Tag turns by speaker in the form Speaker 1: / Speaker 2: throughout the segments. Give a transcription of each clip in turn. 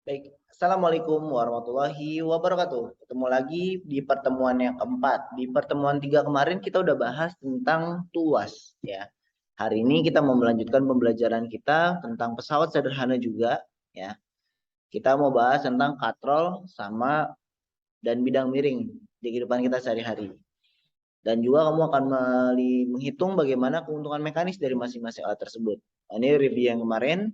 Speaker 1: Baik, Assalamualaikum warahmatullahi wabarakatuh. Ketemu lagi di pertemuan yang keempat. Di pertemuan 3 kemarin kita udah bahas tentang tuas ya. Hari ini kita mau melanjutkan pembelajaran kita tentang pesawat sederhana juga ya. Kita mau bahas tentang katrol sama dan bidang miring di kehidupan kita sehari-hari. Dan juga kamu akan menghitung bagaimana keuntungan mekanis dari masing-masing alat tersebut. Nah, ini review yang kemarin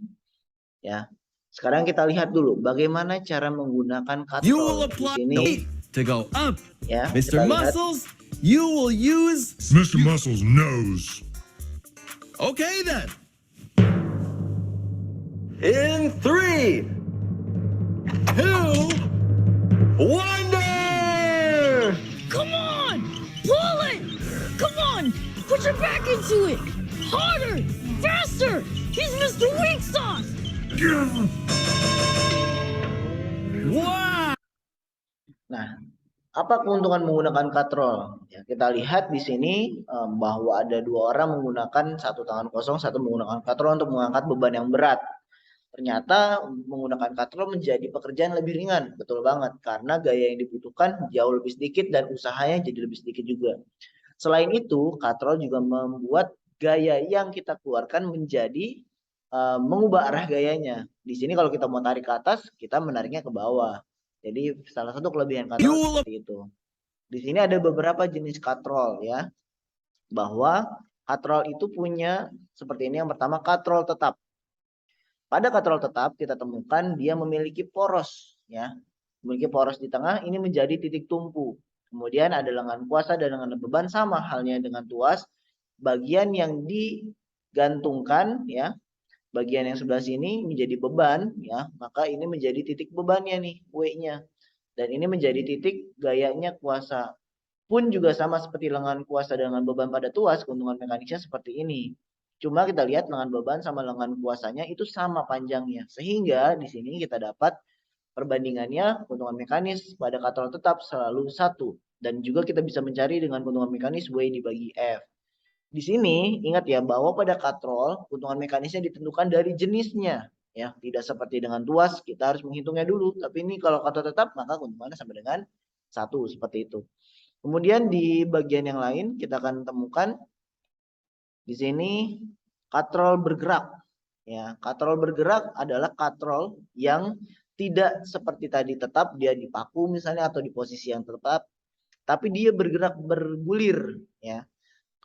Speaker 1: ya. Sekarang kita lihat dulu bagaimana cara menggunakan
Speaker 2: You will
Speaker 1: katrol. Di
Speaker 2: apply
Speaker 1: sini
Speaker 2: the weight to go up.
Speaker 1: ya,
Speaker 2: Mr.
Speaker 1: kita lihat.
Speaker 2: Muscles, you will use.
Speaker 3: Mr. Muscles knows.
Speaker 2: Okay then. In 3, 2, 1.
Speaker 4: Come on! Pull it! Come on! Put your back into it! Harder! Faster! He's Mr. Weak Sauce!
Speaker 2: Wow.
Speaker 1: Nah, apa keuntungan menggunakan katrol? Ya, kita lihat di sini bahwa ada dua orang menggunakan satu tangan kosong, satu menggunakan katrol untuk mengangkat beban yang berat. Ternyata menggunakan katrol menjadi pekerjaan lebih ringan, betul banget, karena gaya yang dibutuhkan jauh lebih sedikit dan usahanya jadi lebih sedikit juga. Selain itu, katrol juga membuat gaya yang kita keluarkan menjadi mengubah arah gayanya. Di sini kalau kita mau tarik ke atas, kita menariknya ke bawah. Jadi salah satu kelebihan katrol seperti itu. Di sini ada beberapa jenis katrol ya. Bahwa katrol itu punya seperti ini. Yang pertama katrol tetap. Pada katrol tetap kita temukan dia memiliki poros ya. Memiliki poros di tengah, ini menjadi titik tumpu. Kemudian ada lengan kuasa dan lengan beban, sama halnya dengan tuas. Bagian yang digantungkan ya, bagian yang sebelah sini menjadi beban ya, maka ini menjadi titik bebannya nih, W-nya. Dan ini menjadi titik gayanya kuasa. Pun juga sama seperti lengan kuasa dan lengan beban pada tuas, keuntungan mekanisnya seperti ini. Cuma kita lihat lengan beban sama lengan kuasanya itu sama panjangnya. Sehingga di sini kita dapat perbandingannya keuntungan mekanis pada katrol tetap selalu 1. Dan juga kita bisa mencari dengan keuntungan mekanis W dibagi F. Di sini ingat ya bahwa pada katrol keuntungan mekanisnya ditentukan dari jenisnya. Ya, tidak seperti dengan tuas kita harus menghitungnya dulu. Tapi ini kalau katrol tetap maka keuntungannya sama dengan 1 seperti itu. Kemudian di bagian yang lain kita akan temukan di sini katrol bergerak. Ya, katrol bergerak adalah katrol yang tidak seperti tadi tetap dia dipaku misalnya atau di posisi yang tetap, tapi dia bergerak bergulir ya.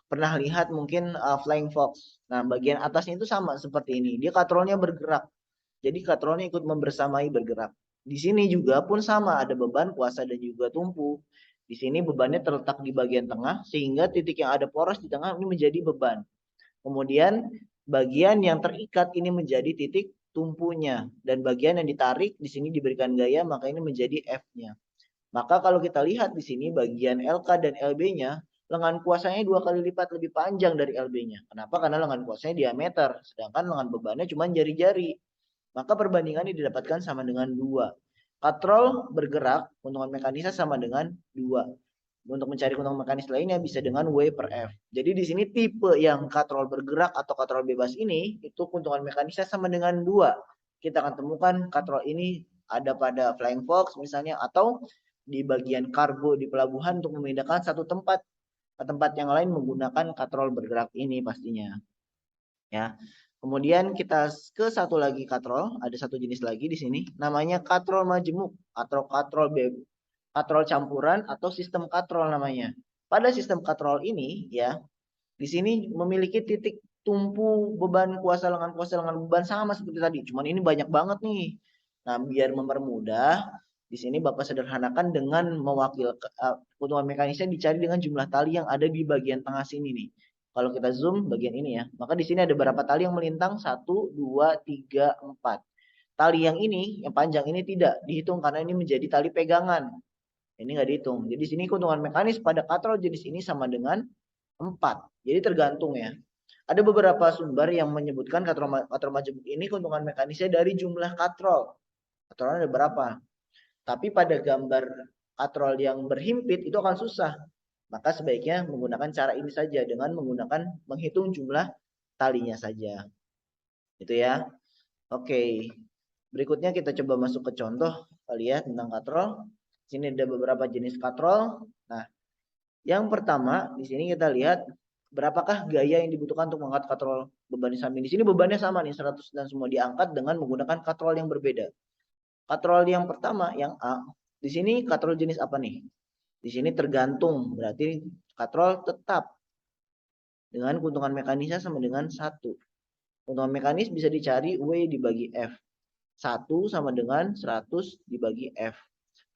Speaker 1: Pernah lihat mungkin Flying Fox. Nah, bagian atasnya itu sama seperti ini. Dia katrolnya bergerak. Jadi katrolnya ikut membersamai bergerak. Di sini juga pun sama, ada beban, kuasa dan juga tumpu. Di sini bebannya terletak di bagian tengah sehingga titik yang ada poros di tengah ini menjadi beban. Kemudian bagian yang terikat ini menjadi titik tumpunya dan bagian yang ditarik di sini diberikan gaya maka ini menjadi F-nya. Maka kalau kita lihat di sini bagian LK dan LB-nya, lengan kuasanya 2 kali lipat lebih panjang dari LB-nya. Kenapa? Karena lengan kuasanya diameter, sedangkan lengan bebannya cuma jari-jari. Maka perbandingannya didapatkan sama dengan 2. Katrol bergerak, keuntungan mekanisnya sama dengan 2. Untuk mencari keuntungan mekanis lainnya bisa dengan W per F. Jadi di sini tipe yang katrol bergerak atau katrol bebas ini, itu keuntungan mekanisnya sama dengan 2. Kita akan temukan katrol ini ada pada Flying Fox misalnya, atau di bagian kargo di pelabuhan untuk memindahkan satu tempat ke tempat yang lain menggunakan katrol bergerak ini pastinya. Ya. Kemudian kita ke satu lagi katrol, ada satu jenis lagi di sini, namanya katrol majemuk atau katrol campuran atau sistem katrol namanya. Pada sistem katrol ini ya, di sini memiliki titik tumpu beban kuasa lengan beban sama seperti tadi, cuman ini banyak banget nih. Nah, biar mempermudah, di sini Bapak sederhanakan dengan mewakilkan keuntungan mekanisnya dicari dengan jumlah tali yang ada di bagian tengah sini nih. Kalau kita zoom bagian ini ya, maka di sini ada berapa tali yang melintang? 1, 2, 3, 4. Tali yang ini, yang panjang ini tidak dihitung karena ini menjadi tali pegangan. Ini nggak dihitung. Jadi di sini keuntungan mekanis pada katrol jenis ini sama dengan 4. Jadi tergantung ya. Ada beberapa sumber yang menyebutkan katrol majemuk ini keuntungan mekanisnya dari jumlah katrol. Katrolnya ada berapa? Tapi pada gambar katrol yang berhimpit itu akan susah. Maka sebaiknya menggunakan cara ini saja dengan menggunakan menghitung jumlah talinya saja. Itu ya. Oke. Berikutnya kita coba masuk ke contoh kali ya tentang katrol. Sini ada beberapa jenis katrol. Nah, yang pertama di sini kita lihat berapakah gaya yang dibutuhkan untuk mengangkat katrol beban samping. Di sini bebannya sama nih 100 dan semua diangkat dengan menggunakan katrol yang berbeda. Katrol yang pertama yang A, di sini katrol jenis apa nih? Di sini tergantung, berarti katrol tetap dengan keuntungan mekanisnya sama dengan 1. Keuntungan mekanis bisa dicari W dibagi F. 1 sama dengan 100 dibagi F.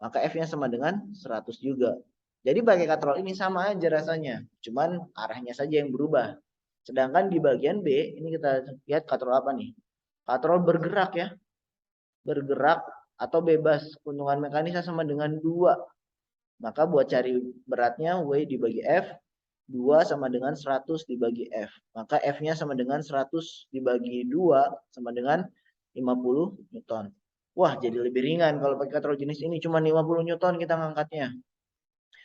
Speaker 1: Maka F-nya sama dengan 100 juga. Jadi pakai katrol ini sama aja rasanya. Cuman arahnya saja yang berubah. Sedangkan di bagian B, ini kita lihat katrol apa nih? Katrol bergerak ya. Bergerak atau bebas. Keuntungan mekanisnya sama dengan 2. Maka buat cari beratnya W dibagi F. 2 sama dengan 100 dibagi F. Maka F-nya sama dengan 100 dibagi 2 sama dengan 50 Newton. Wah, jadi lebih ringan kalau pakai katrol jenis ini. Cuma 50 Newton kita ngangkatnya.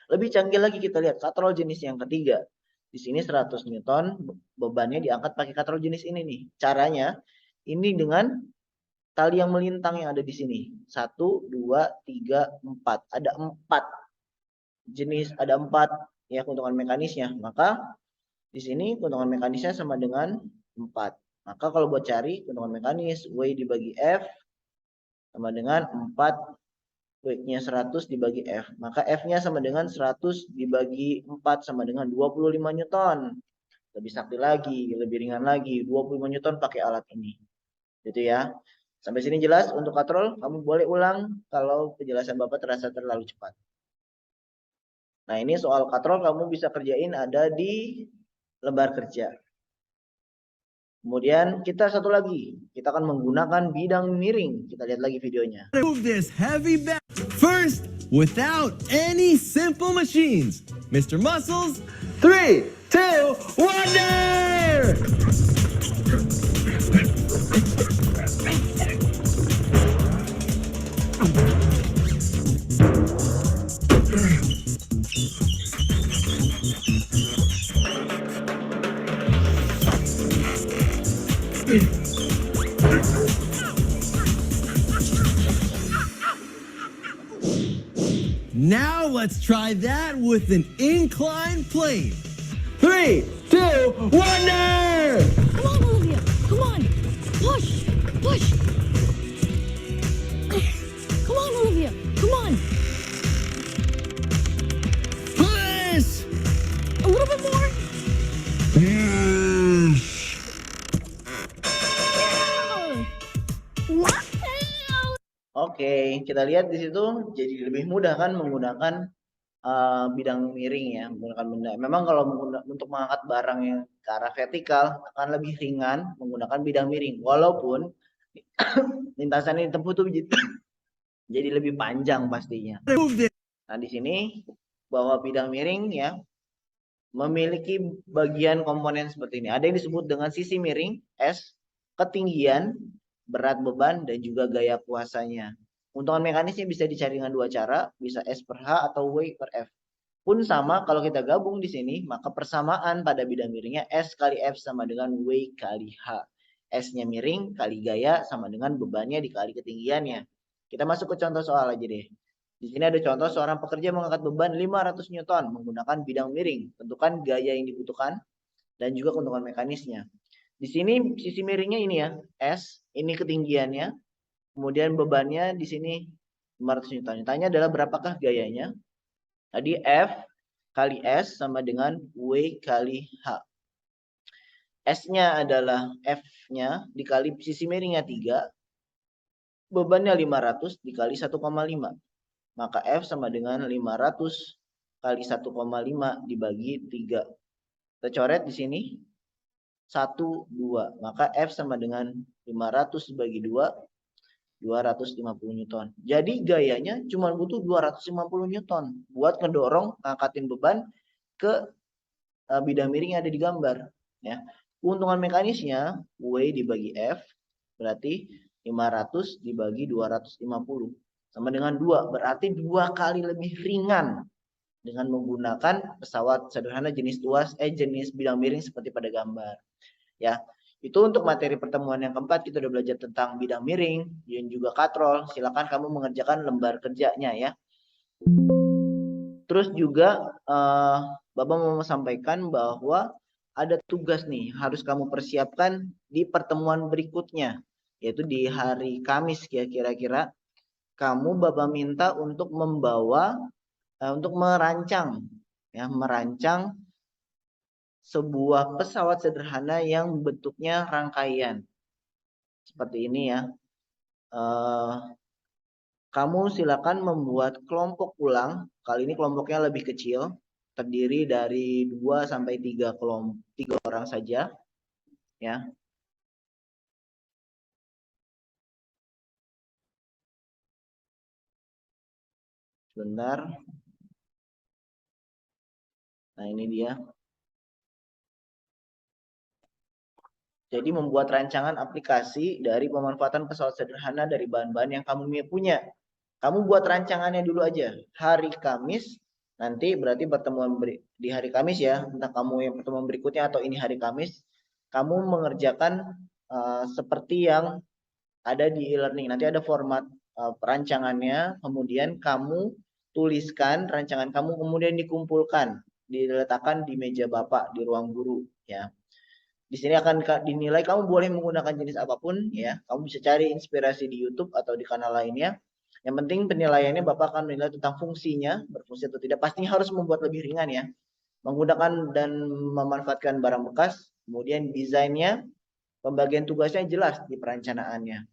Speaker 1: Lebih canggih lagi kita lihat katrol jenis yang ketiga. Di sini 100 Newton bebannya diangkat pakai katrol jenis ini nih. Caranya ini dengan tali yang melintang yang ada di sini. 1, 2, 3, 4. Ada 4 jenis, ada 4 ya keuntungan mekanisnya. Maka di sini keuntungan mekanisnya sama dengan 4. Maka kalau buat cari keuntungan mekanis W dibagi F sama dengan 4. W-nya 100 dibagi F. Maka F-nya sama dengan 100 dibagi 4 sama dengan 25 Newton. Lebih sakti lagi, lebih ringan lagi. 25 Newton pakai alat ini. Gitu ya. Sampai sini jelas untuk katrol. Kamu boleh ulang kalau penjelasan Bapak terasa terlalu cepat. Nah, ini soal katrol kamu bisa kerjain ada di lembar kerja. Kemudian kita satu lagi, kita akan menggunakan bidang miring. Kita lihat lagi videonya.
Speaker 2: Move this heavy bag. First, without any simple machines. Mr. Muscles, 3, 2, wonder! Now let's try that with an inclined plane. 3, 2, wonder!
Speaker 4: Come on, Olivia. Come on. Push. Push. Come on, Olivia. Come on.
Speaker 2: Push!
Speaker 4: A little bit more. Wow.
Speaker 1: Oke, kita lihat di situ jadi lebih mudah kan menggunakan bidang miring ya, menggunakan benda. Memang kalau untuk mengangkat barang yang ke arah vertikal akan lebih ringan menggunakan bidang miring. Walaupun lintasan ini tempuh tuh jadi lebih panjang pastinya.
Speaker 2: Move this.
Speaker 1: Nah, di sini bahwa bidang miring ya memiliki bagian komponen seperti ini. Ada yang disebut dengan sisi miring, S, ketinggian, berat beban, dan juga gaya kuasanya. Keuntungan mekanisnya bisa dicari dengan 2 cara, bisa S per H atau W per F. Pun sama kalau kita gabung di sini, maka persamaan pada bidang miringnya S kali F sama dengan W kali H. S-nya miring kali gaya sama dengan bebannya dikali ketinggiannya. Kita masuk ke contoh soal aja deh. Di sini ada contoh seorang pekerja mengangkat beban 500 Newton menggunakan bidang miring. Tentukan gaya yang dibutuhkan dan juga keuntungan mekanisnya. Di sini sisi miringnya ini ya, S, ini ketinggiannya. Kemudian bebannya di sini 500 Newton. Tanya adalah berapakah gayanya? Tadi F kali S sama dengan W kali H. S-nya adalah F-nya dikali sisi miringnya 3. Bebannya 500 dikali 1,5. Maka F sama dengan 500 kali 1,5 dibagi 3. Kita coret di sini. 1, 2. Maka F sama dengan 500 dibagi 2. 250 Newton. Jadi gayanya cuma butuh 250 Newton. Buat ngedorong, ngangkatin beban ke bidang miring yang ada di gambar. Ya. Keuntungan mekanisnya W dibagi F. Berarti 500 dibagi 250. Sama dengan 2, berarti 2 kali lebih ringan dengan menggunakan pesawat sederhana jenis jenis bidang miring seperti pada gambar. Ya, Itu untuk materi pertemuan yang keempat, kita udah belajar tentang bidang miring dan juga katrol. Silakan kamu mengerjakan lembar kerjanya ya. Terus juga Bapak mau sampaikan bahwa ada tugas nih harus kamu persiapkan di pertemuan berikutnya, yaitu di hari Kamis ya kira-kira. Kamu Bapak minta untuk membawa untuk merancang sebuah pesawat sederhana yang bentuknya rangkaian seperti ini ya. Kamu silakan membuat kelompok ulang. Kali ini kelompoknya lebih kecil, terdiri dari 2 sampai 3 orang saja ya. Sebentar. Nah, ini dia. Jadi membuat rancangan aplikasi dari pemanfaatan pesawat sederhana dari bahan-bahan yang kamu punya. Kamu buat rancangannya dulu aja. Hari Kamis, nanti berarti pertemuan di hari Kamis ya. Entah kamu yang pertemuan berikutnya atau ini hari Kamis. Kamu mengerjakan seperti yang ada di e-learning. Nanti ada format perancangannya. Kemudian kamu tuliskan rancangan kamu, kemudian dikumpulkan. Diletakkan di meja Bapak, di ruang guru ya. Di sini akan dinilai, kamu boleh menggunakan jenis apapun ya. Kamu bisa cari inspirasi di YouTube atau di kanal lainnya. Yang penting penilaiannya Bapak akan menilai tentang fungsinya, berfungsi atau tidak. Pastinya harus membuat lebih ringan ya. Menggunakan dan memanfaatkan barang bekas, kemudian desainnya, pembagian tugasnya jelas di perencanaannya.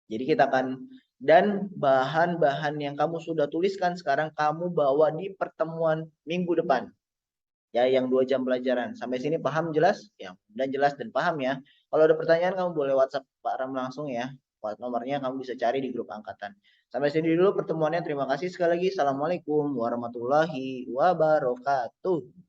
Speaker 1: Jadi kita akan, dan bahan-bahan yang kamu sudah tuliskan sekarang kamu bawa di pertemuan minggu depan. Ya, yang 2 jam pelajaran. Sampai sini paham jelas? Ya, dan jelas dan paham ya. Kalau ada pertanyaan kamu boleh WhatsApp Pak Ram langsung ya. Nomornya kamu bisa cari di grup angkatan. Sampai sini dulu pertemuannya. Terima kasih sekali lagi. Assalamualaikum warahmatullahi wabarakatuh.